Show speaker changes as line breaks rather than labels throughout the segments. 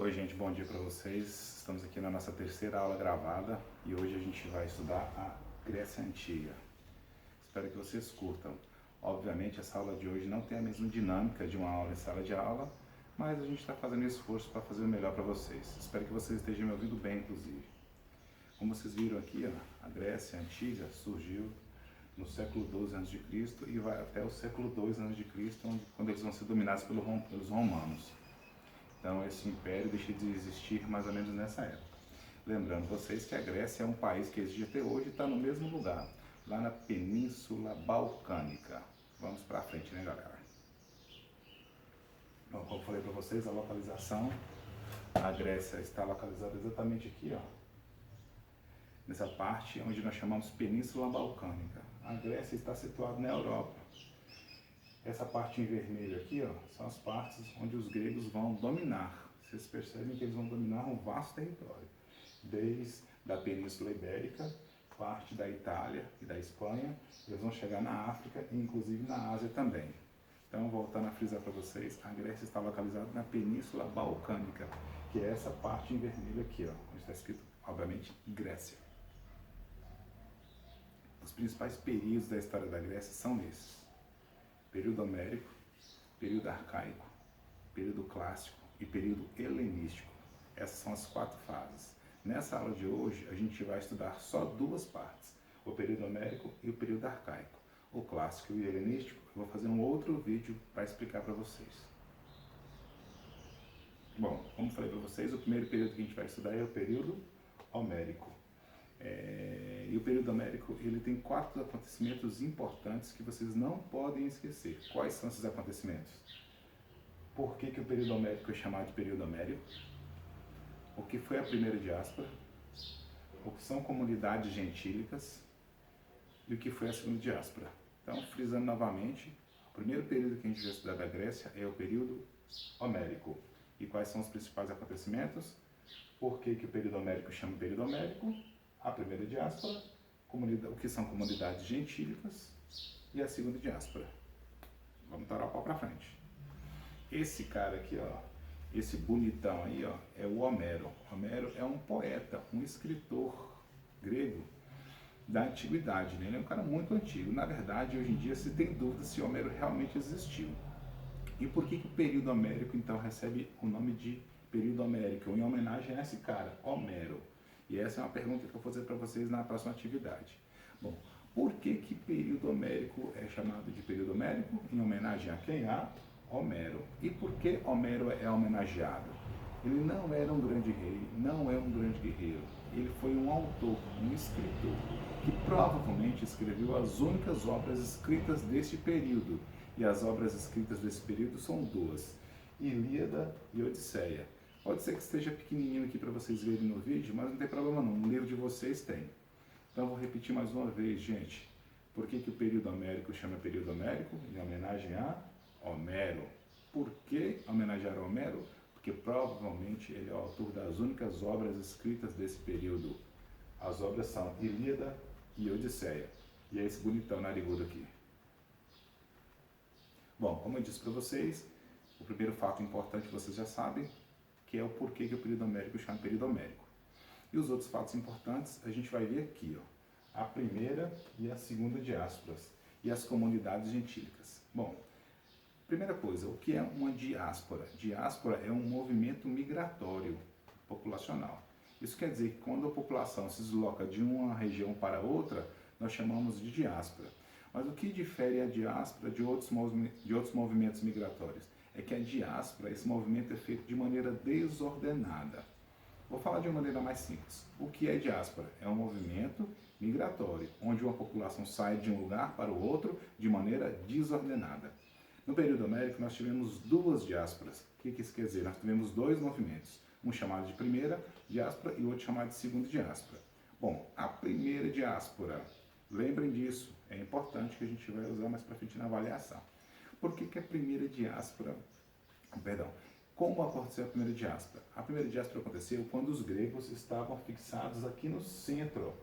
Oi gente, bom dia para vocês. Estamos aqui na nossa terceira aula gravada e hoje a gente vai estudar a Grécia Antiga. Espero que vocês curtam. Obviamente essa aula de hoje não tem a mesma dinâmica de uma aula em sala de aula, mas a gente está fazendo esforço para fazer o melhor para vocês. Espero que vocês estejam me ouvindo bem, inclusive. Como vocês viram aqui, a Grécia Antiga surgiu no século XII a.C. e vai até o século II a.C., quando eles vão ser dominados pelos romanos. Então esse império deixa de existir mais ou menos nessa época. Lembrando vocês que a Grécia é um país que existe até hoje e está no mesmo lugar, lá na Península Balcânica. Vamos para frente, né, galera? Bom, como eu falei para vocês, a localização, a Grécia está localizada exatamente aqui, ó, nessa parte onde nós chamamos Península Balcânica. A Grécia está situada na Europa. Essa parte em vermelho aqui, ó, são as partes onde os gregos vão dominar. Vocês percebem que eles vão dominar um vasto território, desde a Península Ibérica, parte da Itália e da Espanha, eles vão chegar na África e inclusive na Ásia também. Então, voltando a frisar para vocês, a Grécia está localizada na Península Balcânica, que é essa parte em vermelho aqui, ó, onde está escrito, obviamente, Grécia. Os principais períodos da história da Grécia são esses: período homérico, período arcaico, período clássico e período helenístico. Essas são as 4 fases. Nessa aula de hoje, a gente vai estudar só 2 partes, o período homérico e o período arcaico. O clássico e o helenístico, eu vou fazer um outro vídeo para explicar para vocês. Bom, como falei para vocês, o primeiro período que a gente vai estudar é o período homérico. E o período homérico, ele tem 4 acontecimentos importantes que vocês não podem esquecer. Quais são esses acontecimentos? Por que o período homérico é chamado de período homérico? O que foi a primeira diáspora? O que são comunidades gentílicas? E o que foi a segunda diáspora? Então, frisando novamente, o primeiro período que a gente vai estudar da Grécia é o período homérico. E quais são os principais acontecimentos? Por que o período homérico chama período homérico? A primeira diáspora, o que são comunidades gentílicas, e a segunda diáspora. Vamos torar o pau para frente. Esse cara aqui, ó, esse bonitão aí, ó, é o Homero. Homero é um poeta, um escritor grego da antiguidade, né? Ele é um cara muito antigo. Na verdade, hoje em dia se tem dúvida se Homero realmente existiu. E por que o período homérico então recebe o nome de período homérico, em homenagem a esse cara, Homero? E essa é uma pergunta que eu vou fazer para vocês na próxima atividade. Bom, por que período homérico é chamado de período homérico? Em homenagem a quem? A Homero. E por que Homero é homenageado? Ele não era um grande rei, não é um grande guerreiro. Ele foi um autor, um escritor, que provavelmente escreveu as únicas obras escritas deste período. E as obras escritas desse período são 2, Ilíada e Odisseia. Pode ser que esteja pequenininho aqui para vocês verem no vídeo, mas não tem problema não, no livro de vocês tem. Então eu vou repetir mais uma vez, gente. Por que o período homérico chama período homérico? Em homenagem a Homero. Por que homenagear Homero? Porque provavelmente ele é o autor das únicas obras escritas desse período. As obras são Ilíada e Odisseia. E é esse bonitão narigudo aqui. Bom, como eu disse para vocês, o primeiro fato importante vocês já sabem, que é o porquê que o período homérico chama período homérico. E os outros fatos importantes a gente vai ver aqui, ó, a primeira e a segunda diásporas e as comunidades gentílicas. Bom, primeira coisa, o que é uma diáspora? Diáspora é um movimento migratório populacional. Isso quer dizer que quando a população se desloca de uma região para outra, nós chamamos de diáspora. Mas o que difere a diáspora de outros movimentos migratórios? É que a diáspora, esse movimento é feito de maneira desordenada. Vou falar de uma maneira mais simples. O que é diáspora? É um movimento migratório, onde uma população sai de um lugar para o outro de maneira desordenada. No período homérico, nós tivemos 2 diásporas. O que isso quer dizer? Nós tivemos 2 movimentos, um chamado de primeira diáspora e outro chamado de segunda diáspora. Bom, a primeira diáspora, lembrem disso, é importante que a gente vai usar mais para frente na avaliação. Por que a primeira diáspora, como aconteceu a primeira diáspora? A primeira diáspora aconteceu quando os gregos estavam fixados aqui no centro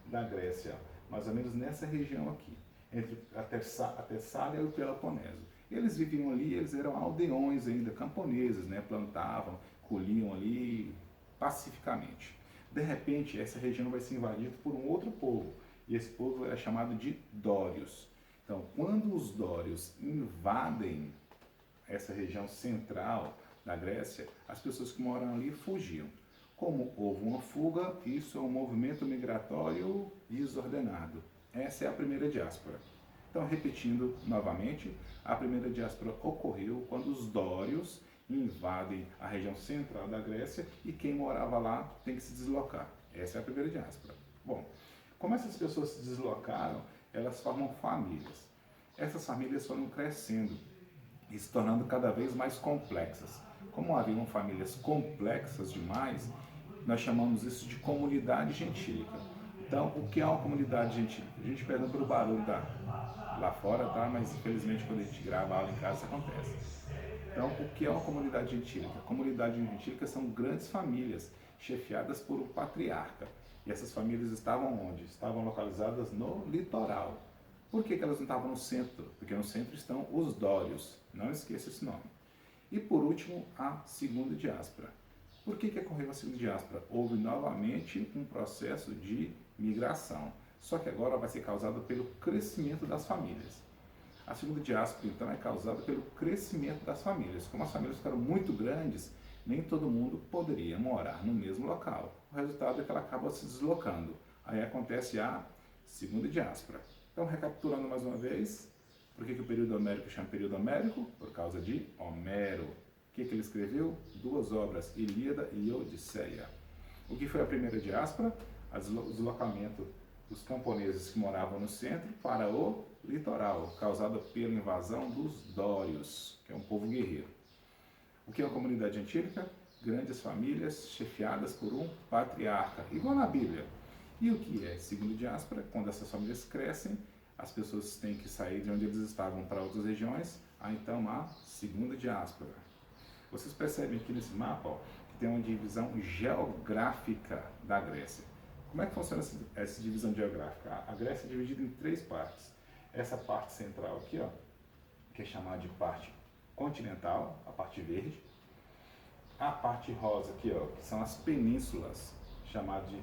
da Grécia, mais ou menos nessa região aqui, entre a Tessália e o Peloponeso. Eles viviam ali, eles eram aldeões ainda, camponeses, né? Plantavam, colhiam ali pacificamente. De repente, essa região vai ser invadida por um outro povo, e esse povo era chamado de dórios. Então, quando os dórios invadem essa região central da Grécia, as pessoas que moram ali fugiam. Como houve uma fuga, isso é um movimento migratório desordenado. Essa é a primeira diáspora. Então, repetindo novamente, a primeira diáspora ocorreu quando os dórios invadem a região central da Grécia e quem morava lá tem que se deslocar. Essa é a primeira diáspora. Bom, como essas pessoas se deslocaram, elas formam famílias. Essas famílias foram crescendo e se tornando cada vez mais complexas. Como haviam famílias complexas demais, nós chamamos isso de comunidade gentílica. Então, o que é uma comunidade gentílica? A gente perdão pelo barulho lá fora, tá? Mas infelizmente quando a gente grava aula em casa isso acontece. Então, o que é uma comunidade gentílica? Comunidade gentílica são grandes famílias chefiadas por um patriarca. E essas famílias estavam onde? Estavam localizadas no litoral. Por que elas não estavam no centro? Porque no centro estão os dórios. Não esqueça esse nome. E por último, a segunda diáspora. Por que ocorreu a segunda diáspora? Houve novamente um processo de migração. Só que agora vai ser causado pelo crescimento das famílias. A segunda diáspora, então, é causada pelo crescimento das famílias. Como as famílias ficaram muito grandes, nem todo mundo poderia morar no mesmo local. O resultado é que ela acaba se deslocando. Aí acontece a segunda diáspora. Então, recapitulando mais uma vez, por que o período homérico chama período homérico? Por causa de Homero. O que ele escreveu? 2 obras, Ilíada e Odisseia. O que foi a primeira diáspora? O deslocamento dos camponeses que moravam no centro para o litoral, causada pela invasão dos dórios, que é um povo guerreiro. O que é uma comunidade gentílica? Grandes famílias chefiadas por um patriarca, igual na Bíblia. E o que é segunda diáspora? Quando essas famílias crescem, as pessoas têm que sair de onde eles estavam para outras regiões, há então a segunda diáspora. Vocês percebem aqui nesse mapa que tem uma divisão geográfica da Grécia. Como é que funciona essa divisão geográfica? A Grécia é dividida em 3 partes. Essa parte central aqui, ó, que é chamada de parte continental, a parte verde. A parte rosa aqui, ó, que são as penínsulas, chamada de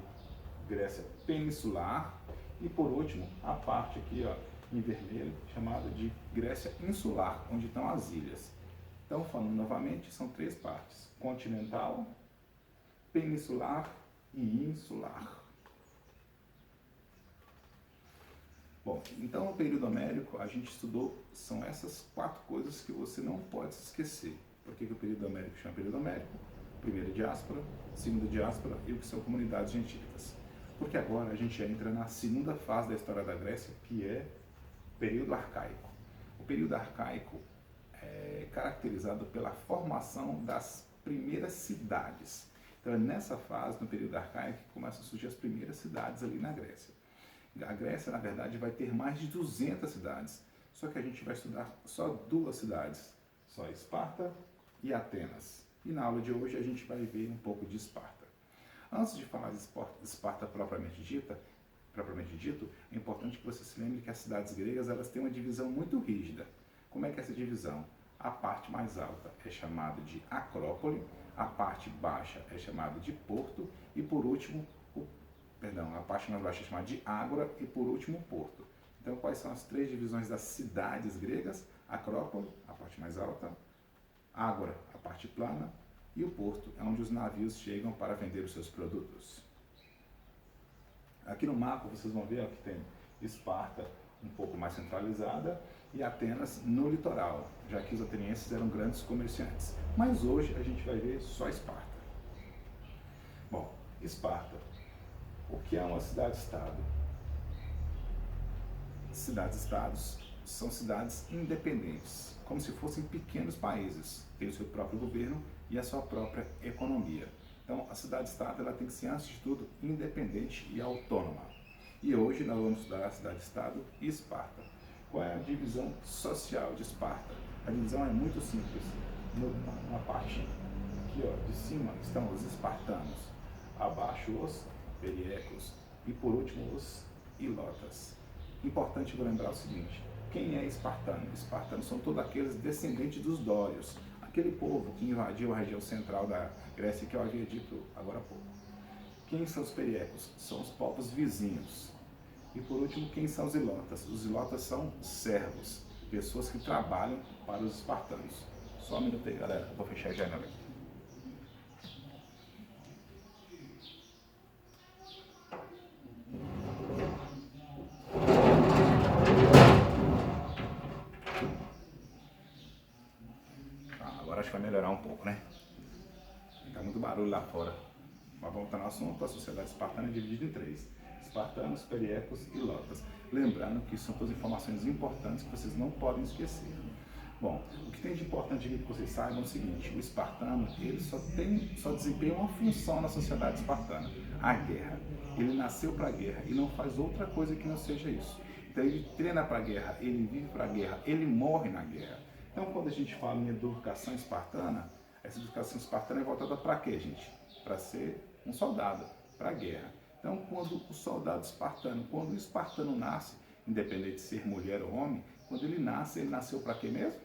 Grécia peninsular. E por último, a parte aqui, ó, em vermelho, chamada de Grécia insular, onde estão as ilhas. Então, falando novamente, são 3 partes: continental, peninsular e insular. Bom, então o período homérico a gente estudou, são essas 4 coisas que você não pode se esquecer. Por que o período homérico chama período homérico? Primeira diáspora, segunda diáspora e o que são comunidades gentílicas. Porque agora a gente entra na segunda fase da história da Grécia, que é o período arcaico. O período arcaico é caracterizado pela formação das primeiras cidades. Então é nessa fase, no período arcaico, que começam a surgir as primeiras cidades ali na Grécia. A Grécia, na verdade, vai ter mais de 200 cidades, só que a gente vai estudar só 2 cidades, só Esparta e Atenas. E na aula de hoje a gente vai ver um pouco de Esparta. Antes de falar de Esparta propriamente dito, é importante que você se lembre que as cidades gregas elas têm uma divisão muito rígida. Como é que é essa divisão? A parte mais alta é chamada de Acrópole, a parte baixa é chamada de Porto e por último a parte mais baixa é chamada de Ágora e por último Porto. Então quais são as 3 divisões das cidades gregas? Acrópole, a parte mais alta, Ágora, a parte plana e o porto é onde os navios chegam para vender os seus produtos. Aqui no mapa vocês vão ver que tem Esparta um pouco mais centralizada e Atenas no litoral, já que os atenienses eram grandes comerciantes. Mas hoje a gente vai ver só Esparta. Bom, Esparta. O que é uma cidade-estado? Cidades-estados são cidades independentes, como se fossem pequenos países, têm o seu próprio governo e a sua própria economia. Então, a cidade-estado ela tem que ser, antes de tudo, independente e autônoma. E hoje nós vamos estudar a cidade-estado e Esparta. Qual é a divisão social de Esparta? A divisão é muito simples. Na parte aqui, ó, de cima estão os espartanos, abaixo os periecos e por último os ilotas. Importante lembrar o seguinte: quem é espartano? Espartanos são todos aqueles descendentes dos dórios, aquele povo que invadiu a região central da Grécia, que eu havia dito agora há pouco. Quem são os periecos? São os povos vizinhos. E por último, quem são os ilotas? Os ilotas são servos, pessoas que trabalham para os espartanos. Só um minuto aí, galera, vou fechar a janela aqui. Agora acho que vai melhorar um pouco, né? Tá muito barulho lá fora. Mas voltando ao assunto, a sociedade espartana é dividida em três: espartanos, periecos e ilotas. Lembrando que são todas informações importantes que vocês não podem esquecer. Bom, o que tem de importante aqui que vocês saibam é o seguinte: o espartano ele só desempenha uma função na sociedade espartana: a guerra. Ele nasceu para a guerra e não faz outra coisa que não seja isso. Então ele treina para a guerra, ele vive para a guerra, ele morre na guerra. Então quando a gente fala em educação espartana, essa educação espartana é voltada para quê, gente? Para ser um soldado, para a guerra. Então quando o espartano nasce, independente de ser mulher ou homem, quando ele nasceu para quê mesmo?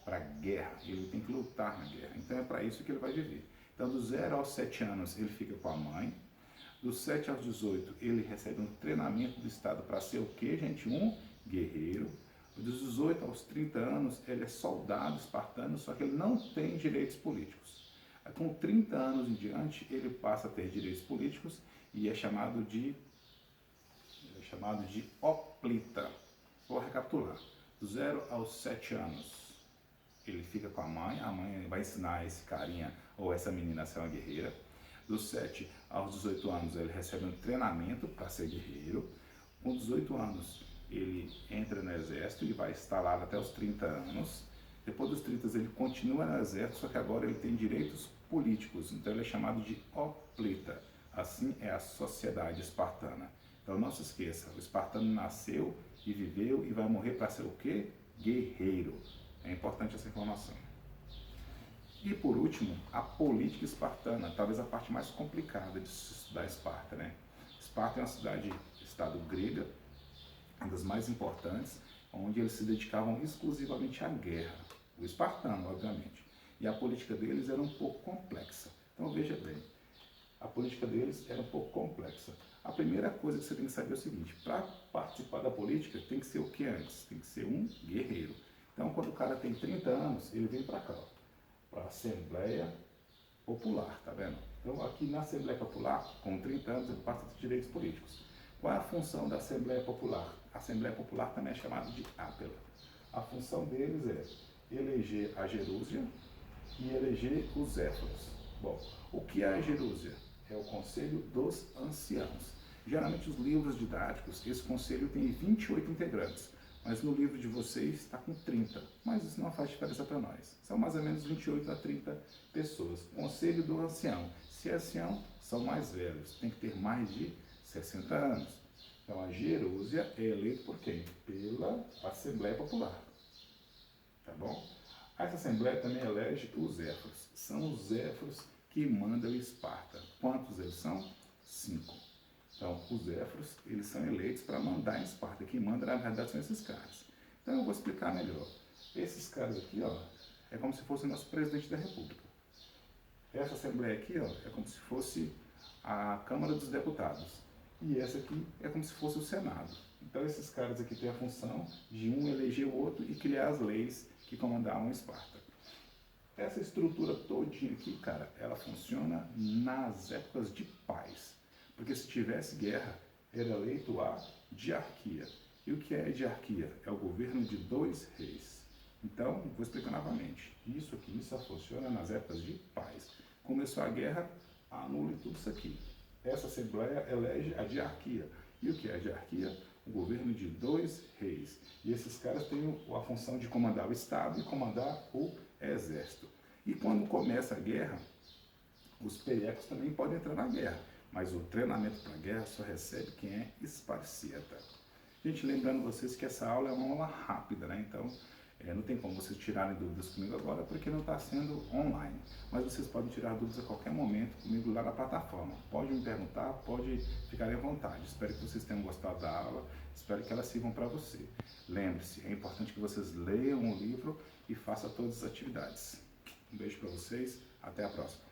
Para a guerra. Ele tem que lutar na guerra. Então é para isso que ele vai viver. Então dos 0 aos 7 anos ele fica com a mãe. Dos 7 aos 18 ele recebe um treinamento do Estado para ser o quê, gente? Um guerreiro. Dos 18 aos 30 anos ele é soldado espartano, só que ele não tem direitos políticos. Com 30 anos em diante ele passa a ter direitos políticos e é chamado de hoplita. Vou recapitular. Do 0 aos 7 anos, ele fica com a mãe vai ensinar esse carinha ou essa menina a ser uma guerreira. Dos 7 aos 18 anos, ele recebe um treinamento para ser guerreiro. Com 18 anos, ele entra no exército e vai estar lá até os 30 anos. Depois dos 30, ele continua no exército, só que agora ele tem direitos políticos, então ele é chamado de hoplita. Assim é a sociedade espartana. Então não se esqueça, o espartano nasceu e viveu e vai morrer para ser o quê? Guerreiro. É importante essa informação. E por último, a política espartana, talvez a parte mais complicada de se estudar Esparta, né? Esparta é uma estado grega, uma das mais importantes, onde eles se dedicavam exclusivamente à guerra. O espartano, obviamente. E a política deles era um pouco complexa. Então veja bem, a política deles era um pouco complexa. A primeira coisa que você tem que saber é o seguinte: para participar da política tem que ser o que antes? Tem que ser um guerreiro. Então quando o cara tem 30 anos, ele vem para cá, para a Assembleia Popular, tá vendo? Então aqui na Assembleia Popular, com 30 anos, ele passa a ter direitos políticos. Qual é a função da Assembleia Popular? A Assembleia Popular também é chamada de Ápela. A função deles é eleger a Gerúsia e eleger os Zéfiros. Bom, o que é a Gerúsia? É o Conselho dos Anciãos. Geralmente os livros didáticos, esse conselho tem 28 integrantes, mas no livro de vocês está com 30, mas isso não faz diferença para nós. São mais ou menos 28 a 30 pessoas. Conselho do Ancião. Se é ancião, são mais velhos, tem que ter mais de 60 anos. Então a Gerúsia é eleita por quem? Pela Assembleia Popular. Tá bom? Essa Assembleia também elege os Zéfiros. São os Zéfiros que mandam Esparta. Quantos eles são? 5. Então, os Zéfiros, eles são eleitos para mandar em Esparta. Quem manda, na verdade, são esses caras. Então, eu vou explicar melhor. Esses caras aqui, ó, é como se fosse o nosso presidente da República. Essa Assembleia aqui, ó, é como se fosse a Câmara dos Deputados. E essa aqui é como se fosse o Senado. Então, esses caras aqui têm a função de um eleger o outro e criar as leis que comandavam Esparta. Essa estrutura todinha aqui, cara, ela funciona nas épocas de paz. Porque se tivesse guerra, era eleito a diarquia. E o que é a diarquia? É o governo de 2 reis. Então, vou explicar novamente. Isso aqui só funciona nas épocas de paz. Começou a guerra, anule tudo isso aqui. Essa Assembleia elege a diarquia. E o que é a diarquia? O governo de 2 reis. E esses caras têm a função de comandar o Estado e comandar o exército. E quando começa a guerra, os periecos também podem entrar na guerra, mas o treinamento para a guerra só recebe quem é esparciata. Gente, lembrando vocês que essa aula é uma aula rápida, né? Então, não tem como vocês tirarem dúvidas comigo agora, porque não está sendo online. Mas vocês podem tirar dúvidas a qualquer momento comigo lá na plataforma. Pode me perguntar, pode ficar à vontade. Espero que vocês tenham gostado da aula, espero que elas sirvam para você. Lembre-se, é importante que vocês leiam o livro e façam todas as atividades. Um beijo para vocês, até a próxima.